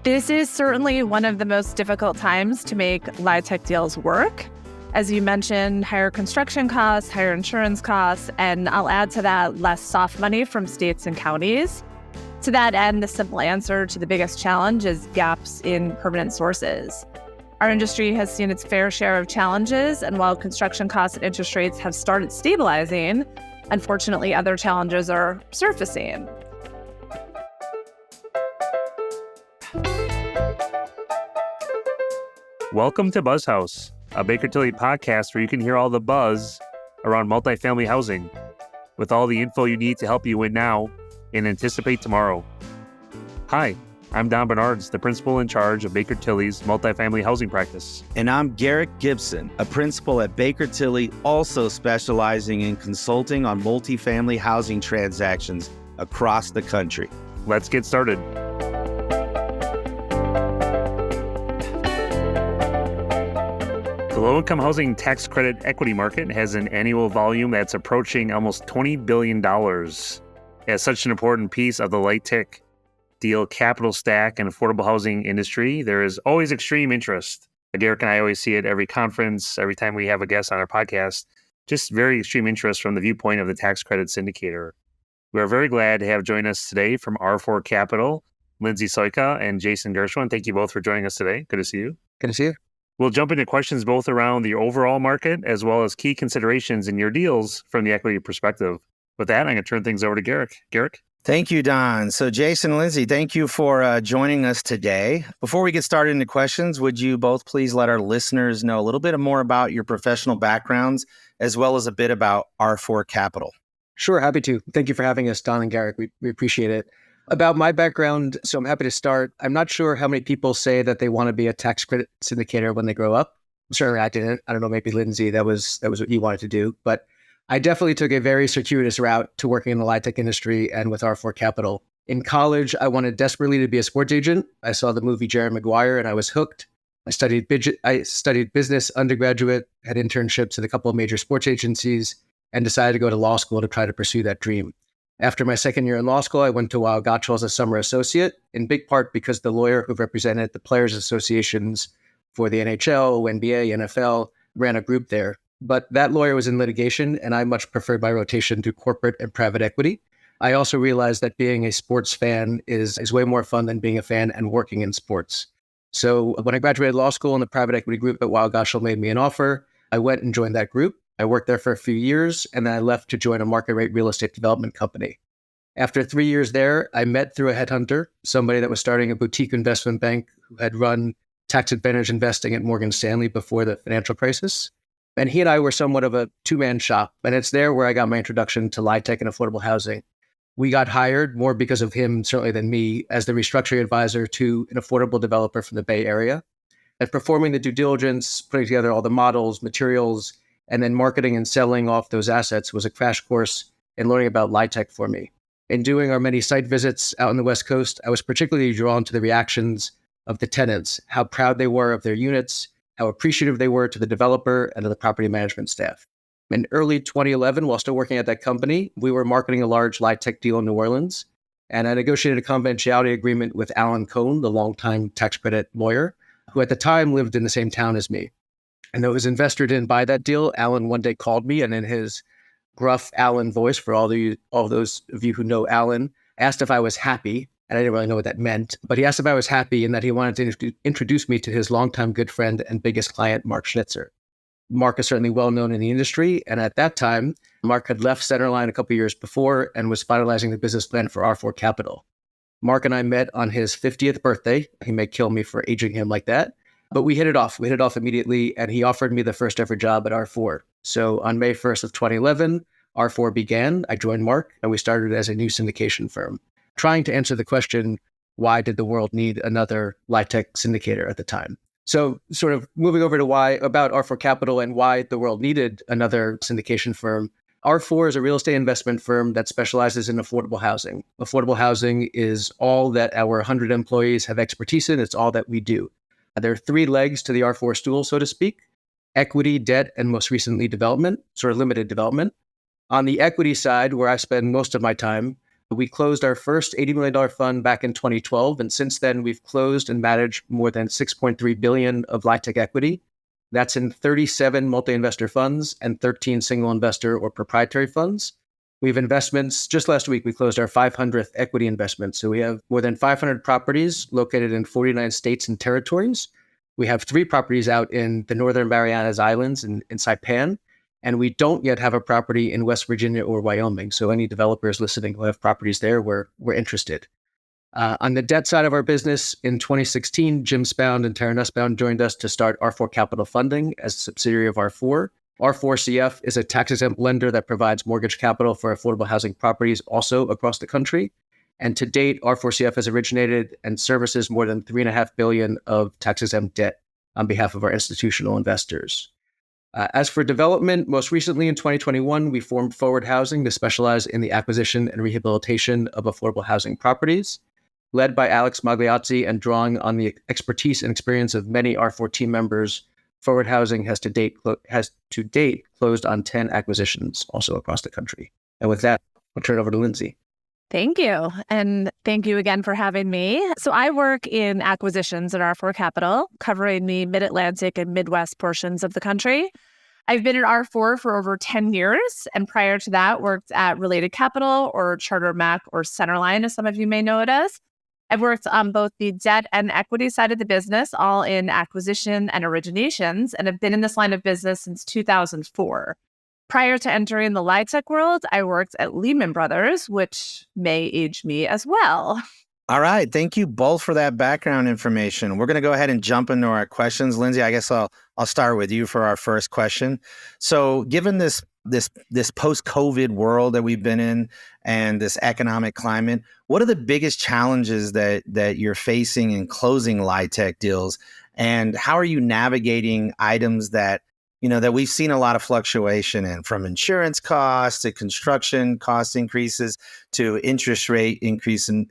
This is certainly one of the most difficult times to make LIHTC deals work. As you mentioned, higher construction costs, higher insurance costs, and I'll add to that less soft money from states and counties. To that end, the simple answer to the biggest challenge is gaps in permanent sources. Our industry has seen its fair share of challenges, and while construction costs and interest rates have started stabilizing, unfortunately, other challenges are surfacing. Welcome to BuzzHouse, a Baker Tilly podcast where you can hear all the buzz around multifamily housing, with all the info you need to help you win now and anticipate tomorrow. Hi, I'm Don Bernards, the principal in charge of Baker Tilly's multifamily housing practice. And I'm Garrick Gibson, a principal at Baker Tilly, also specializing in consulting on multifamily housing transactions across the country. Let's get started. The low-income housing tax credit equity market has an annual volume that's approaching almost $20 billion. As such an important piece of the LIHTC deal capital stack and affordable housing industry, there is always extreme interest. Garrick and I always see it every conference, every time we have a guest on our podcast, just very extreme interest from the viewpoint of the tax credit syndicator. We are very glad to have joined us today from R4 Capital, Lindsay Soyka and Jason Gershwin. Thank you both for joining us today. Good to see you. Good to see you. We'll jump into questions both around the overall market as well as key considerations in your deals from the equity perspective. With that, I'm going to turn things over to Garrick. Garrick? Thank you, Don. So Jason and Lindsay, thank you for joining us today. Before we get started into questions, would you both please let our listeners know a little bit more about your professional backgrounds as well as a bit about R4 Capital? Sure, happy to. Thank you for having us, Don and Garrick. We appreciate it. About my background, so I'm happy to start. I'm not sure how many people say that they want to be a tax credit syndicator when they grow up. Certainly I didn't. I don't know, maybe Lindsay, that was what you wanted to do. But I definitely took a very circuitous route to working in the LIHTC industry and with R4 Capital. In college, I wanted desperately to be a sports agent. I saw the movie Jerry Maguire and I was hooked. I studied business undergraduate, had internships at a couple of major sports agencies, and decided to go to law school to try to pursue that dream. After my second year in law school, I went to Weil Gotshal as a summer associate, in big part because the lawyer who represented the players' associations for the NHL, NBA, NFL ran a group there. But that lawyer was in litigation, and I much preferred my rotation to corporate and private equity. I also realized that being a sports fan is way more fun than being a fan and working in sports. So when I graduated law school in the private equity group at Weil Gotshal made me an offer, I went and joined that group. I worked there for a few years, and then I left to join a market rate real estate development company. After 3 years there, I met through a headhunter, somebody that was starting a boutique investment bank who had run tax advantage investing at Morgan Stanley before the financial crisis. And he and I were somewhat of a two-man shop, and it's there where I got my introduction to LIHTC and affordable housing. We got hired, more because of him certainly than me, as the restructuring advisor to an affordable developer from the Bay Area. And performing the due diligence, putting together all the models, materials, and then marketing and selling off those assets was a crash course in learning about LIHTC for me. In doing our many site visits out on the West Coast, I was particularly drawn to the reactions of the tenants, how proud they were of their units, how appreciative they were to the developer and to the property management staff. In early 2011, while still working at that company, we were marketing a large LIHTC deal in New Orleans, and I negotiated a confidentiality agreement with Alan Cohn, the longtime tax credit lawyer, who at the time lived in the same town as me. And though I was invested in by that deal, Alan one day called me and in his gruff Alan voice, for all those of you who know Alan, asked if I was happy. And I didn't really know what that meant, but he asked if I was happy and that he wanted to introduce me to his longtime good friend and biggest client, Mark Schnitzer. Mark is certainly well known in the industry. And at that time, Mark had left Centerline a couple of years before and was finalizing the business plan for R4 Capital. Mark and I met on his 50th birthday. He may kill me for aging him like that. But we hit it off. We hit it off immediately, and he offered me the first ever job at R4. So on May 1st of 2011, R4 began. I joined Mark, and we started as a new syndication firm, trying to answer the question, why did the world need another LIHTC syndicator at the time? So sort of moving over to why about R4 Capital and why the world needed another syndication firm. R4 is a real estate investment firm that specializes in affordable housing. Affordable housing is all that our 100 employees have expertise in. It's all that we do. There are three legs to the R4 stool, so to speak: equity, debt, and most recently development, sort of limited development. On the equity side, where I spend most of my time, We closed our first $80 million fund back in 2012. And since then, we've closed and managed more than $6.3 billion of LIHTC equity. That's in 37 multi-investor funds and 13 single investor or proprietary funds. We have investments. Just last week, we closed our 500th equity investment. So we have more than 500 properties located in 49 states and territories. We have 3 properties out in the Northern Marianas Islands in Saipan. And we don't yet have a property in West Virginia or Wyoming. So any developers listening who have properties there, we're interested. On the debt side of our business, in 2016, Jim Spound and Tara Nussbaum joined us to start R4 Capital Funding as a subsidiary of R4. R4CF is a tax-exempt lender that provides mortgage capital for affordable housing properties also across the country. And to date, R4CF has originated and services more than $3.5 billion of tax-exempt debt on behalf of our institutional investors. As for development, most recently in 2021, we formed Forward Housing to specialize in the acquisition and rehabilitation of affordable housing properties. Led by Alex Magliazzi and drawing on the expertise and experience of many R4 team members, Forward Housing has to date closed on 10 acquisitions also across the country. And with that, I'll turn it over to Lindsay. Thank you. And thank you again for having me. So I work in acquisitions at R4 Capital, covering the Mid-Atlantic and Midwest portions of the country. I've been at R4 for over 10 years, and prior to that, worked at Related Capital or Charter Mac or Centerline, as some of you may know it as. I've worked on both the debt and equity side of the business, all in acquisition and originations, and have been in this line of business since 2004. Prior to entering the LIHTC world, I worked at Lehman Brothers, which may age me as well. All right. Thank you both for that background information. We're going to go ahead and jump into our questions. Lindsay, I guess I'll start with you for our first question. So given this post-COVID world that we've been in and this economic climate, what are the biggest challenges that you're facing in closing LIHTC deals? And how are you navigating items that we've seen a lot of fluctuation in, from insurance costs to construction cost increases to interest rate increase and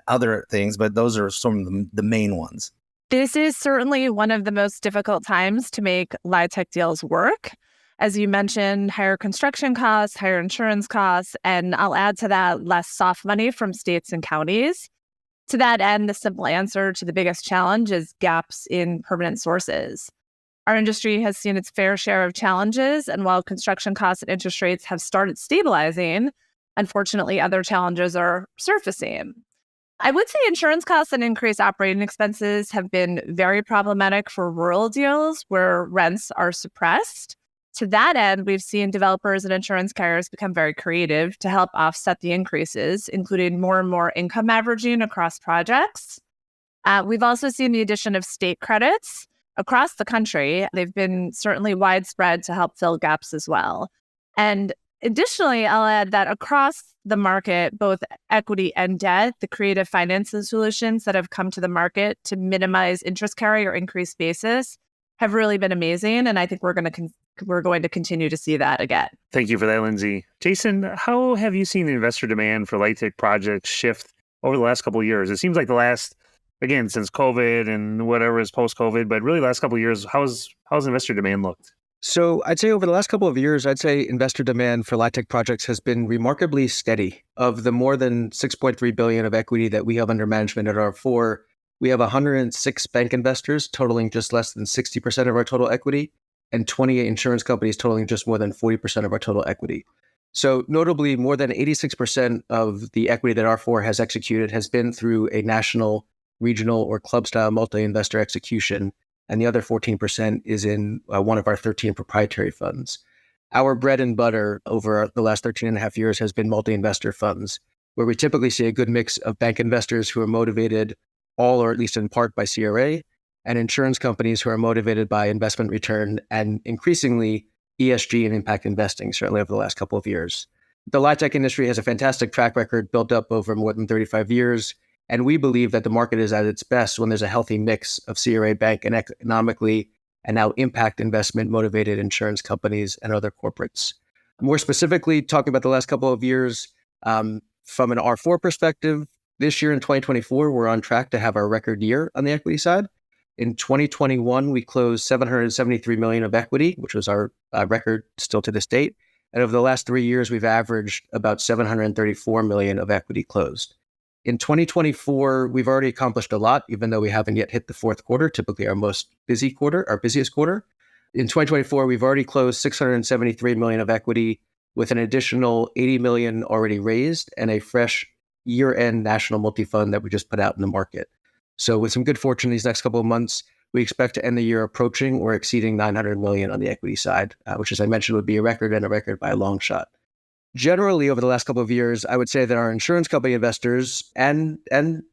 other things, but those are some of the main ones. This is certainly one of the most difficult times to make LIHTC deals work. As you mentioned, higher construction costs, higher insurance costs, and I'll add to that less soft money from states and counties. To that end, the simple answer to the biggest challenge is gaps in permanent sources. Our industry has seen its fair share of challenges, and while construction costs and interest rates have started stabilizing, unfortunately, other challenges are surfacing. I would say insurance costs and increased operating expenses have been very problematic for rural deals where rents are suppressed. To that end, we've seen developers and insurance carriers become very creative to help offset the increases, including more and more income averaging across projects. We've also seen the addition of state credits across the country. They've been certainly widespread to help fill gaps as well. And additionally, I'll add that across the market, both equity and debt, the creative financing solutions that have come to the market to minimize interest carry or increase basis have really been amazing. And I think we're going to continue to see that again. Thank you for that, Lindsay. Jason, how have you seen the investor demand for LIHTC projects shift over the last couple of years? It seems like again, since COVID and whatever is post-COVID, but really the last couple of years, how's investor demand looked? So I'd say over the last couple of years, investor demand for LIHTC projects has been remarkably steady. Of the more than $6.3 billion of equity that we have under management at R4, we have 106 bank investors totaling just less than 60% of our total equity, and 28 insurance companies totaling just more than 40% of our total equity. So notably, more than 86% of the equity that R4 has executed has been through a national, regional, or club-style multi-investor execution, and the other 14% is in one of our 13 proprietary funds. Our bread and butter over the last 13 and a half years has been multi-investor funds, where we typically see a good mix of bank investors who are motivated all or at least in part by CRA, and insurance companies who are motivated by investment return and increasingly ESG and impact investing, certainly over the last couple of years. The LIHTC industry has a fantastic track record built up over more than 35 years, and we believe that the market is at its best when there's a healthy mix of CRA bank and economically and now impact investment motivated insurance companies and other corporates. More specifically, talking about the last couple of years, from an R4 perspective, this year in 2024, we're on track to have our record year on the equity side. In 2021, we closed $773 million of equity, which was our record still to this date. And over the last 3 years, we've averaged about 734 million of equity closed. In 2024, we've already accomplished a lot, even though we haven't yet hit the fourth quarter, typically our busiest quarter. In 2024, we've already closed 673 million of equity with an additional 80 million already raised and a fresh year-end national multi-fund that we just put out in the market. So with some good fortune these next couple of months, we expect to end the year approaching or exceeding 900 million on the equity side, which, as I mentioned, would be a record and a record by a long shot. Generally, over the last couple of years, I would say that our insurance company investors and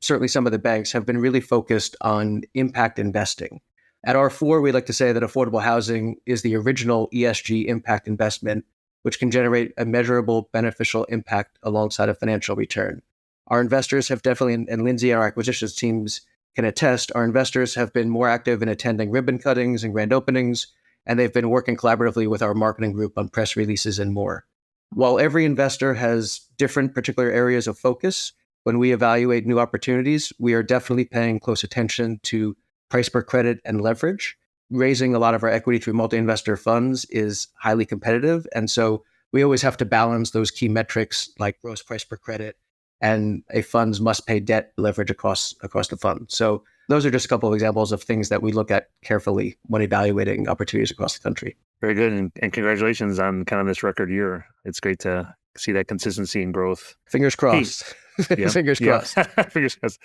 certainly some of the banks have been really focused on impact investing. At R4, we like to say that affordable housing is the original ESG impact investment, which can generate a measurable beneficial impact alongside a financial return. Our investors have definitely, and Lindsay and our acquisitions teams can attest, our investors have been more active in attending ribbon cuttings and grand openings, and they've been working collaboratively with our marketing group on press releases and more. While every investor has different particular areas of focus, when we evaluate new opportunities, we are definitely paying close attention to price per credit and leverage. Raising a lot of our equity through multi-investor funds is highly competitive, and so we always have to balance those key metrics like gross price per credit and a fund's must-pay debt leverage across the fund. So those are just a couple of examples of things that we look at carefully when evaluating opportunities across the country. Very good. And congratulations on kind of this record year. It's great to see that consistency and growth. Fingers crossed. Hey, Fingers crossed. Fingers crossed.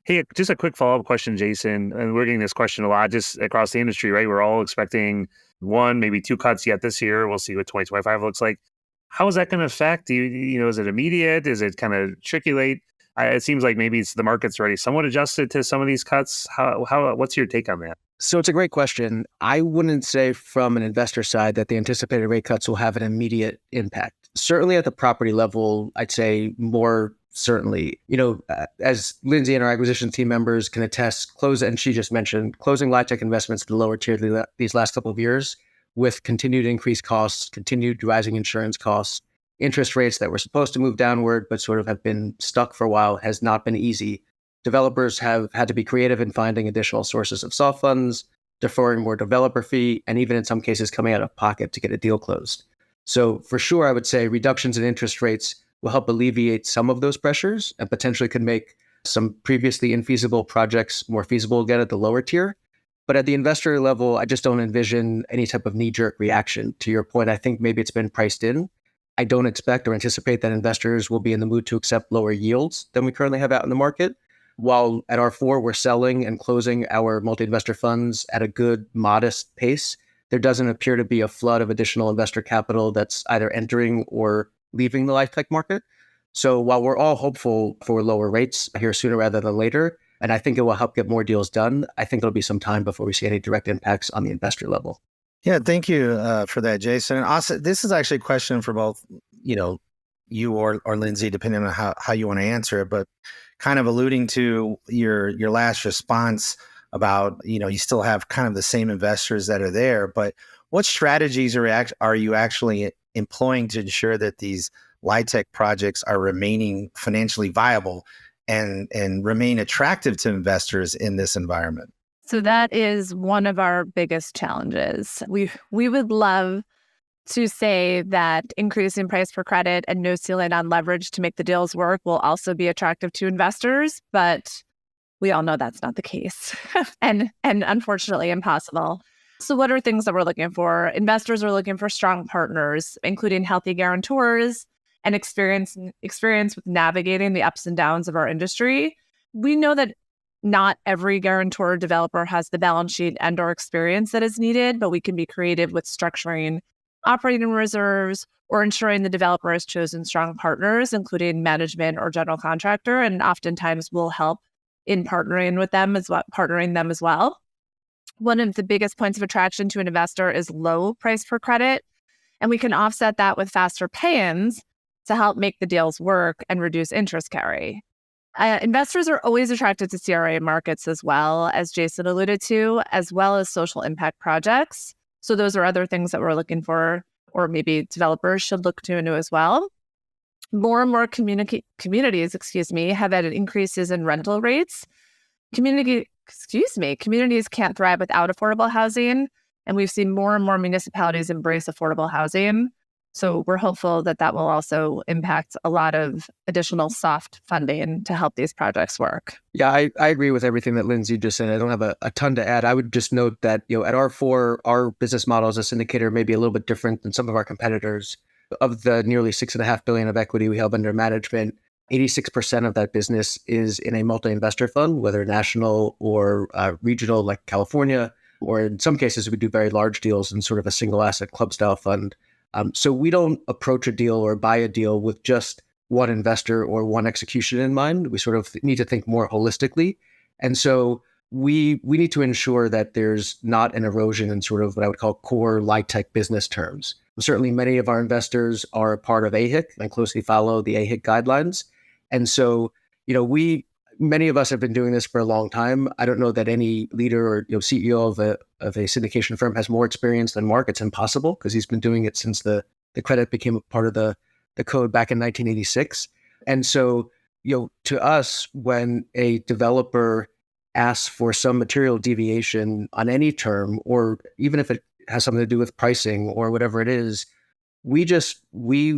Hey, just a quick follow-up question, Jason. And we're getting this question a lot just across the industry, right? We're all expecting 1, maybe 2 cuts yet this year. We'll see what 2025 looks like. How is that going to affect? Is it immediate? Is it kind of triculate? It seems like maybe the market's already somewhat adjusted to some of these cuts. What's your take on that? So it's a great question. I wouldn't say from an investor side that the anticipated rate cuts will have an immediate impact. Certainly at the property level, I'd say more certainly. As Lindsay and our acquisition team members can attest, and she just mentioned, closing LIHTC investments at the lower tier these last couple of years with continued increased costs, continued rising insurance costs, interest rates that were supposed to move downward but sort of have been stuck for a while has not been easy. Developers have had to be creative in finding additional sources of soft funds, deferring more developer fee, and even in some cases coming out of pocket to get a deal closed. So for sure, I would say reductions in interest rates will help alleviate some of those pressures and potentially could make some previously infeasible projects more feasible again at the lower tier. But at the investor level, I just don't envision any type of knee-jerk reaction. To your point, I think maybe it's been priced in. I don't expect or anticipate that investors will be in the mood to accept lower yields than we currently have out in the market. While at R4, we're selling and closing our multi-investor funds at a good, modest pace, there doesn't appear to be a flood of additional investor capital that's either entering or leaving the LIHTC market. So while we're all hopeful for lower rates here sooner rather than later, and I think it will help get more deals done, I think it'll be some time before we see any direct impacts on the investor level. Yeah, thank you for that, Jason. And also, this is actually a question for both, you or Lindsay, depending on how you want to answer it, but kind of alluding to your last response about, you still have kind of the same investors that are there, but what strategies are you actually employing to ensure that these LIHTC projects are remaining financially viable and remain attractive to investors in this environment? So that is one of our biggest challenges. We would love to say that increasing price per credit and no ceiling on leverage to make the deals work will also be attractive to investors, but we all know that's not the case and unfortunately impossible. So what are things that we're looking for? Investors are looking for strong partners, including healthy guarantors and experience with navigating the ups and downs of our industry. We know that not every guarantor or developer has the balance sheet and or experience that is needed, but we can be creative with structuring operating reserves or ensuring the developer has chosen strong partners, including management or general contractor, and oftentimes we'll help in partnering them as well. One of the biggest points of attraction to an investor is low price per credit, and we can offset that with faster pay-ins to help make the deals work and reduce interest carry. Investors are always attracted to CRA markets as well, as Jason alluded to, as well as social impact projects. So those are other things that we're looking for, or maybe developers should look into as well. More and more communities, have had increases in rental rates. Communities can't thrive without affordable housing, and we've seen more and more municipalities embrace affordable housing. So we're hopeful that that will also impact a lot of additional soft funding to help these projects work. Yeah, I agree with everything that Lindsay just said. I don't have a ton to add. I would just note that, at R4, our business model as a syndicator may be a little bit different than some of our competitors. Of the nearly $6.5 billion of equity we have under management, 86% of that business is in a multi-investor fund, whether national or regional like California, or in some cases, we do very large deals in sort of a single asset club style fund. So we don't approach a deal or buy a deal with just one investor or one execution in mind. We sort of need to think more holistically. And so we need to ensure that there's not an erosion in sort of what I would call core LIHTC business terms. Certainly, many of our investors are a part of AHIC and closely follow the AHIC guidelines. And so, many of us have been doing this for a long time. I don't know that any leader or CEO of a syndication firm has more experience than Mark. It's impossible because he's been doing it since the credit became a part of the code back in 1986. And so, to us, when a developer asks for some material deviation on any term, or even if it has something to do with pricing or whatever it is, we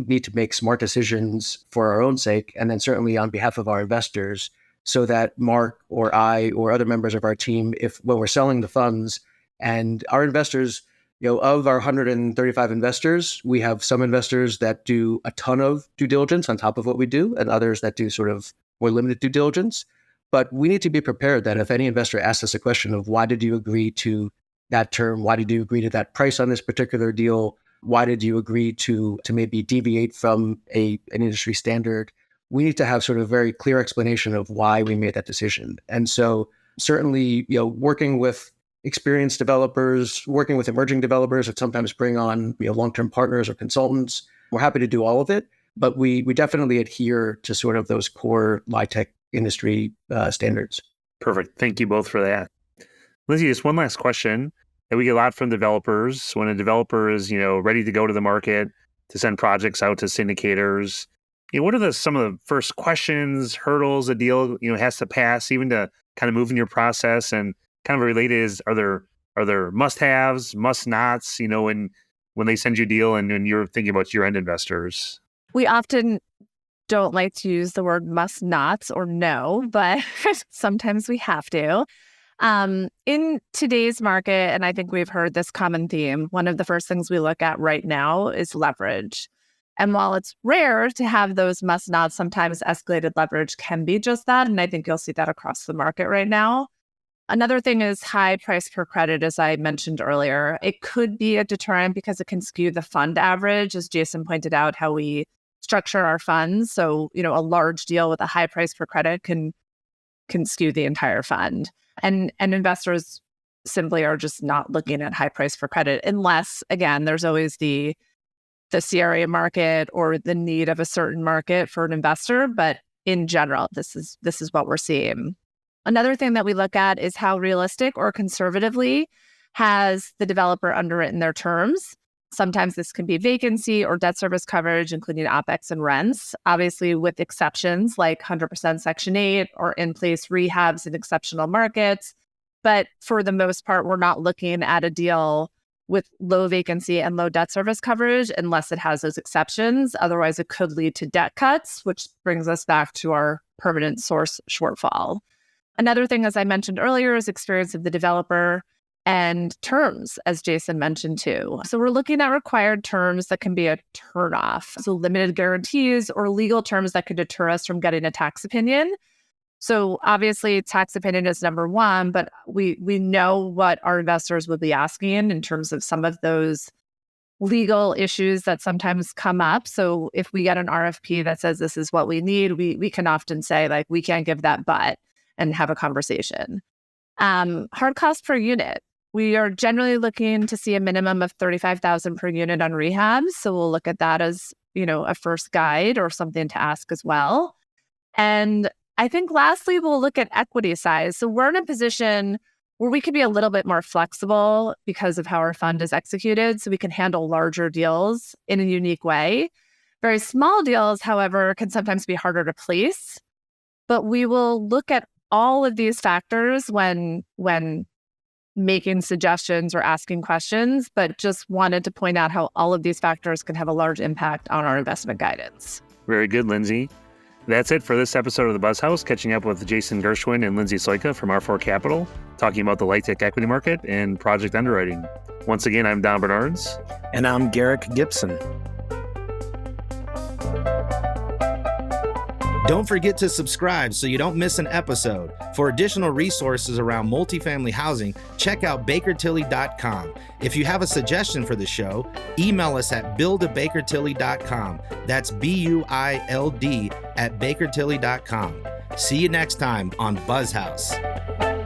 need to make smart decisions for our own sake, and then certainly on behalf of our investors, so that Mark or I or other members of our team, when we're selling the funds and our investors, of our 135 investors, we have some investors that do a ton of due diligence on top of what we do, and others that do sort of more limited due diligence. But we need to be prepared that if any investor asks us a question of why did you agree to that term, why did you agree to that price on this particular deal, why did you agree to maybe deviate from an industry standard, we need to have sort of very clear explanation of why we made that decision. And so certainly, working with experienced developers, working with emerging developers that sometimes bring on long-term partners or consultants, we're happy to do all of it. But we definitely adhere to sort of those core LIHTC industry standards. Perfect. Thank you both for that. Lindsay, just one last question that we get a lot from developers. When a developer is, ready to go to the market to send projects out to syndicators, what are some of the first questions, hurdles a deal, has to pass, even to kind of move in your process? And kind of related is, are there must-haves, must-nots, when they send you a deal and when you're thinking about your end investors? We often don't like to use the word must not or no, but sometimes we have to. In today's market, and I think we've heard this common theme, one of the first things we look at right now is leverage. And while it's rare to have those must nots, sometimes escalated leverage can be just that. And I think you'll see that across the market right now. Another thing is high price per credit, as I mentioned earlier. It could be a deterrent because it can skew the fund average, as Jason pointed out, how we structure our funds. So, a large deal with a high price per credit can skew the entire fund. And investors simply are just not looking at high price per credit unless, again, there's always the CRA market or the need of a certain market for an investor. But in general, this is what we're seeing. Another thing that we look at is how realistic or conservatively has the developer underwritten their terms. Sometimes this can be vacancy or debt service coverage, including OpEx and rents, obviously with exceptions like 100% Section 8 or in-place rehabs in exceptional markets. But for the most part, we're not looking at a deal with low vacancy and low debt service coverage unless it has those exceptions. Otherwise, it could lead to debt cuts, which brings us back to our permanent source shortfall. Another thing, as I mentioned earlier, is experience of the developer and terms, as Jason mentioned too. So we're looking at required terms that can be a turnoff. So limited guarantees or legal terms that could deter us from getting a tax opinion. So obviously tax opinion is number one, but we know what our investors would be asking in terms of some of those legal issues that sometimes come up. So if we get an RFP that says this is what we need, we can often say like, we can't give that but, and have a conversation. Hard cost per unit. We are generally looking to see a minimum of $35,000 per unit on rehabs. So we'll look at that as, a first guide or something to ask as well. And I think lastly, we'll look at equity size. So we're in a position where we can be a little bit more flexible because of how our fund is executed. So we can handle larger deals in a unique way. Very small deals, however, can sometimes be harder to place. But we will look at all of these factors when making suggestions or asking questions, but just wanted to point out how all of these factors can have a large impact on our investment guidance. Very good, Lindsay. That's it for this episode of the BuzzHouse, catching up with Jason Gershwin and Lindsay Soyka from R4 Capital, talking about the LIHTC equity market and project underwriting. Once again, I'm Don Bernards. And I'm Garrick Gibson. Don't forget to subscribe so you don't miss an episode. For additional resources around multifamily housing, check out bakertilly.com. If you have a suggestion for the show, email us at build@bakertilly.com. That's BUILD @bakertilly.com. See you next time on BuzzHouse.